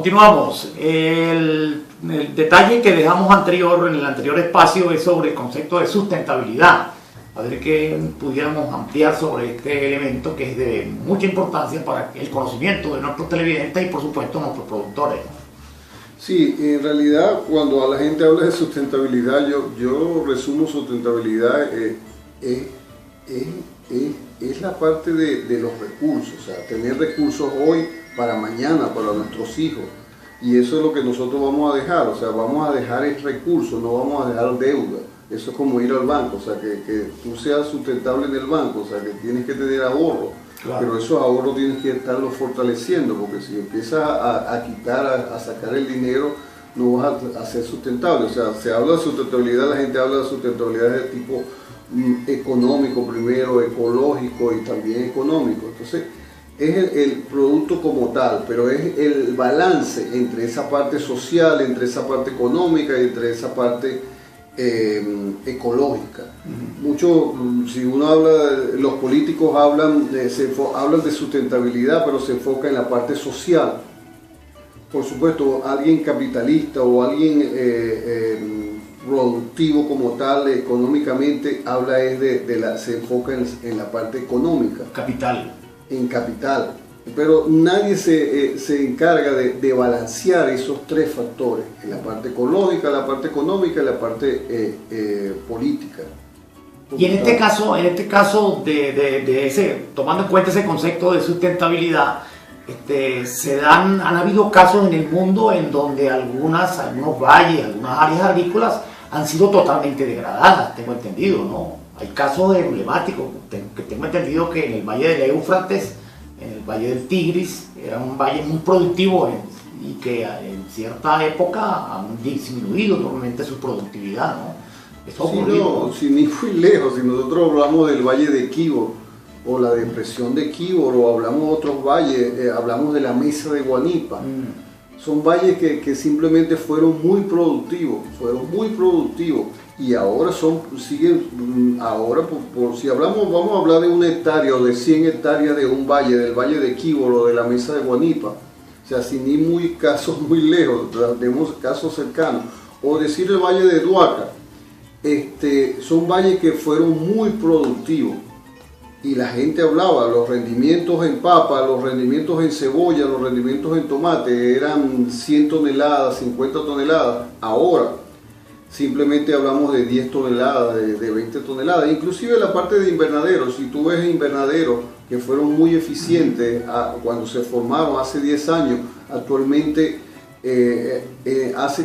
Continuamos. El detalle que dejamos en el anterior espacio es sobre el concepto de sustentabilidad. A ver que pudiéramos ampliar sobre este elemento que es de mucha importancia para el conocimiento de nuestros televidentes y por supuesto nuestros productores. Sí, en realidad cuando a la gente habla de sustentabilidad, yo resumo sustentabilidad es la parte de los recursos, o sea, tener recursos hoy para mañana, para nuestros hijos. Y eso es lo que nosotros vamos a dejar, o sea, vamos a dejar el recurso, no vamos a dejar deuda. Eso es como ir al banco, o sea, que tú seas sustentable en el banco, o sea, que tienes que tener ahorro, claro. Pero esos ahorros tienes que estarlos fortaleciendo, porque si empiezas a quitar, a sacar el dinero, no vas a ser sustentable. O sea, se habla de sustentabilidad, la gente habla de sustentabilidad de tipo económico primero, ecológico y también económico. Entonces, es el producto como tal, pero es el balance entre esa parte social, entre esa parte económica y entre esa parte ecológica. Mucho, si uno habla, los políticos hablan de sustentabilidad, pero se enfoca en la parte social. Por supuesto, alguien capitalista o alguien productivo como tal, económicamente, se enfoca en la parte económica. Capital. En capital. Pero nadie se encarga de balancear esos tres factores, la parte ecológica, la parte económica y la parte política. Y en este caso tomando en cuenta ese concepto de sustentabilidad, han habido casos en el mundo en donde algunos valles, algunas áreas agrícolas han sido totalmente degradadas, tengo entendido, ¿no? Hay casos emblemáticos, que tengo entendido que en el Valle del Éufrates, en el Valle del Tigris, era un valle muy productivo y que en cierta época han disminuido normalmente su productividad, ¿no? Eso ocurrió. Sin ir muy lejos, si nosotros hablamos del Valle de Quíbor o la depresión de Quíbor o hablamos de otros valles, hablamos de la Mesa de Guanipa. Son valles que simplemente fueron muy productivos y ahora si hablamos, vamos a hablar de una hectárea o de 100 hectáreas de un valle, del Valle de Quíbor o de la Mesa de Guanipa, o sea, sin ir casos muy lejos, tenemos casos cercanos, o decir el Valle de Duaca, son valles que fueron muy productivos. Y la gente hablaba, los rendimientos en papa, los rendimientos en cebolla, los rendimientos en tomate eran 100 toneladas, 50 toneladas. Ahora simplemente hablamos de 10 toneladas, de 20 toneladas. Inclusive la parte de invernaderos, si tú ves invernaderos que fueron muy eficientes cuando se formaron hace 10 años, actualmente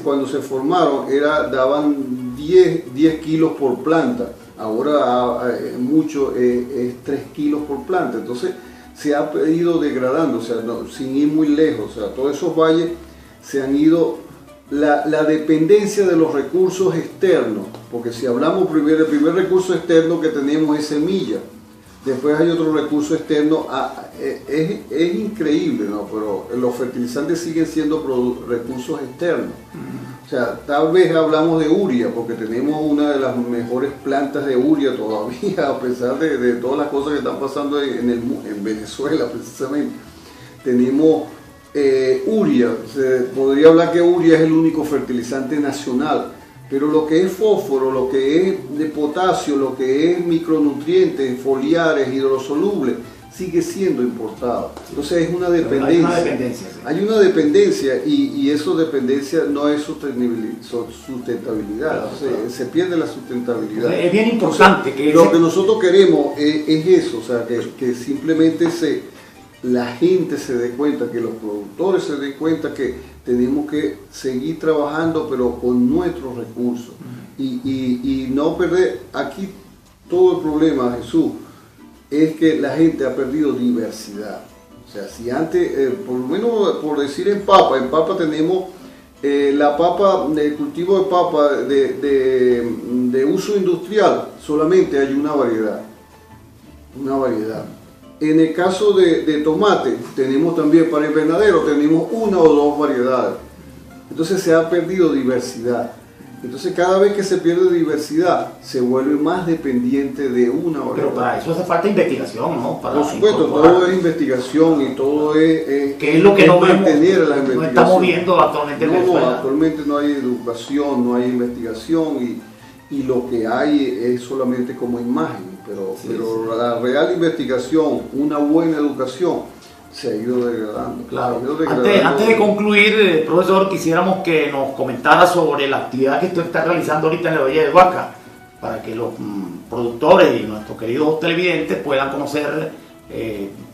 cuando se formaron daban 10 kilos por planta. Ahora mucho es 3 kilos por planta, entonces se ha ido degradando, o sea, sin ir muy lejos, o sea, todos esos valles se han ido, la dependencia de los recursos externos, porque si hablamos primero, el primer recurso externo que tenemos es semilla, después hay otro recurso externo, es increíble, ¿no? Pero los fertilizantes siguen siendo recursos externos. O sea, tal vez hablamos de urea, porque tenemos una de las mejores plantas de urea todavía, a pesar de todas las cosas que están pasando en Venezuela, precisamente. Tenemos urea, se podría hablar que urea es el único fertilizante nacional, pero lo que es fósforo, lo que es de potasio, lo que es micronutrientes, foliares, hidrosolubles, sigue siendo importado. Entonces es una dependencia. Hay una dependencia y esa dependencia no es sustentabilidad. Entonces, se pierde la sustentabilidad. Es bien importante. Lo que nosotros queremos es eso, o sea, que simplemente la gente se dé cuenta, que los productores se den cuenta que tenemos que seguir trabajando, pero con nuestros recursos. Y no perder, aquí todo el problema, Jesús, es que la gente ha perdido diversidad. O sea, si antes, por lo menos por decir en papa tenemos la papa, el cultivo de papa de uso industrial, solamente hay una variedad. En el caso de tomate, tenemos también para invernadero, tenemos una o dos variedades. Entonces se ha perdido diversidad. Entonces cada vez que se pierde diversidad se vuelve más dependiente de una variedad. Pero para eso hace falta investigación, ¿no? Para por supuesto, todo es investigación y todo es que es lo que no mantener la investigación. No estamos viendo actualmente en Venezuela. Actualmente no hay educación, no hay investigación y lo que hay es solamente como imagen, pero la real investigación, una buena educación, se ha ido degradando. Claro. Antes de concluir, profesor, quisiéramos que nos comentara sobre la actividad que usted está realizando ahorita en el Valle del Huaca, para que los productores y nuestros queridos televidentes puedan conocer,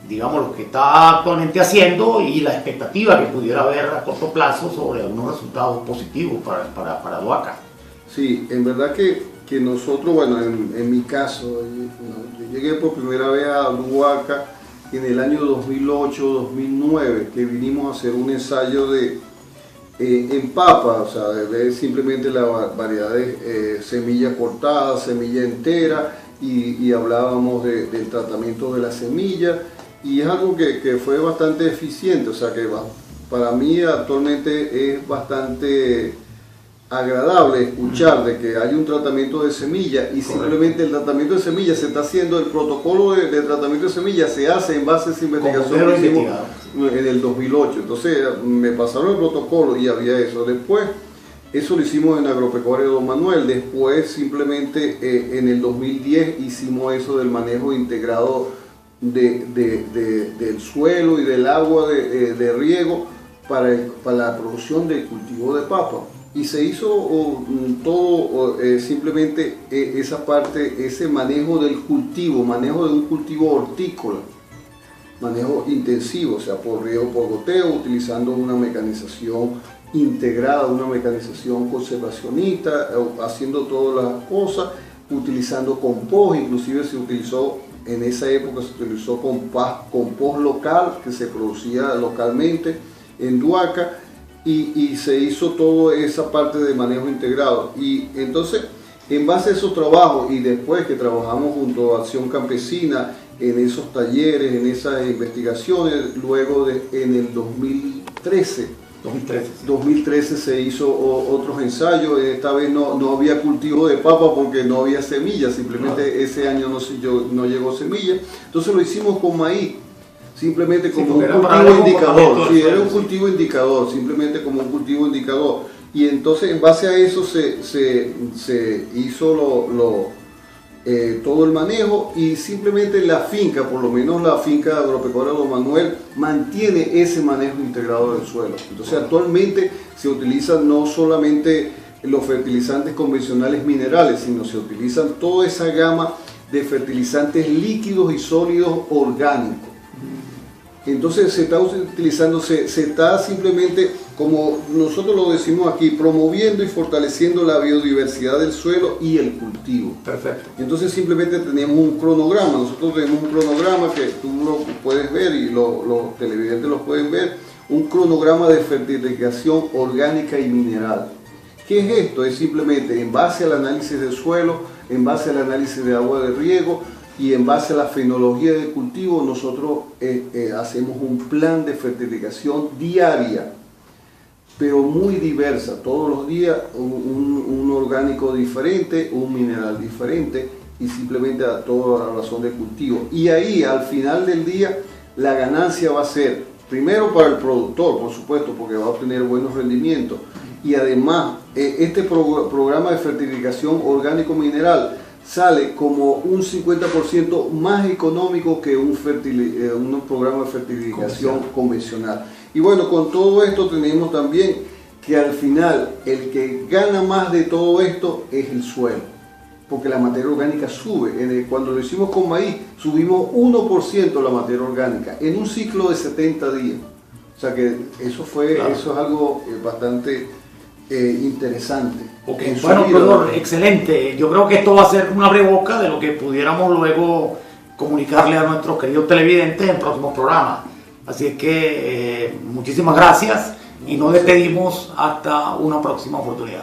digamos, lo que está actualmente haciendo y la expectativa que pudiera haber a corto plazo sobre algunos resultados positivos para Huaca. Sí, en verdad que nosotros, bueno, en mi caso, yo llegué por primera vez a Huaca en el año 2008-2009, que vinimos a hacer un ensayo en papa, o sea, de ver simplemente la variedad de semilla cortada, semilla entera, y hablábamos del tratamiento de la semilla, y es algo que fue bastante eficiente, o sea que para mí actualmente es bastante agradable escuchar de que hay un tratamiento de semilla y simplemente el tratamiento de semilla se está haciendo, el protocolo de tratamiento de semilla se hace en base a esa investigación que hicimos en el 2008. Entonces me pasaron el protocolo y había eso. Después, eso lo hicimos en Agropecuaria Don Manuel. Después simplemente en el 2010 hicimos eso del manejo integrado del suelo y del agua de riego para la producción del cultivo de papa. Y se hizo todo simplemente esa parte, ese manejo del cultivo, manejo de un cultivo hortícola, manejo intensivo, o sea, por riego, por goteo, utilizando una mecanización integrada, una mecanización conservacionista, haciendo todas las cosas, utilizando compost, inclusive se utilizó, en esa época se utilizó compost local que se producía localmente en Huaca. Y se hizo toda esa parte de manejo integrado. Y entonces, en base a esos trabajos y después que trabajamos junto a Acción Campesina en esos talleres, en esas investigaciones, luego en el 2013 se hizo otros ensayos. Esta vez no había cultivo de papa porque no había semillas, simplemente ese año no llegó semilla. Entonces lo hicimos con maíz. Simplemente como un cultivo indicador, sí, era un cultivo indicador, simplemente como un cultivo indicador. Y entonces en base a eso se hizo todo el manejo y simplemente la finca, por lo menos la finca agropecuaria Don Manuel, mantiene ese manejo integrado del suelo. Entonces actualmente se utilizan no solamente los fertilizantes convencionales minerales, sino se utilizan toda esa gama de fertilizantes líquidos y sólidos orgánicos. Entonces se está utilizando, se está simplemente, como nosotros lo decimos aquí, promoviendo y fortaleciendo la biodiversidad del suelo y el cultivo. Perfecto. Entonces simplemente tenemos un cronograma, nosotros tenemos un cronograma que tú lo puedes ver y los televidentes lo pueden ver, un cronograma de fertilización orgánica y mineral. ¿Qué es esto? Es simplemente en base al análisis del suelo, en base al análisis de agua de riego, y en base a la fenología del cultivo nosotros hacemos un plan de fertilización diaria, pero muy diversa, todos los días un orgánico diferente, un mineral diferente y simplemente a toda la razón de cultivo. Y ahí al final del día la ganancia va a ser primero para el productor, por supuesto, porque va a obtener buenos rendimientos, y además este programa de fertilización orgánico-mineral sale como un 50% más económico que un programa de fertilización convencional. Y bueno, con todo esto tenemos también que al final el que gana más de todo esto es el suelo, porque la materia orgánica sube. Cuando lo hicimos con maíz, subimos 1% la materia orgánica en un ciclo de 70 días. O sea que eso es algo bastante interesante. Okay. Bueno, profesor, excelente. Yo creo que esto va a ser una abreboca de lo que pudiéramos luego comunicarle a nuestros queridos televidentes en próximos programas. Así es que muchísimas gracias y nos despedimos hasta una próxima oportunidad.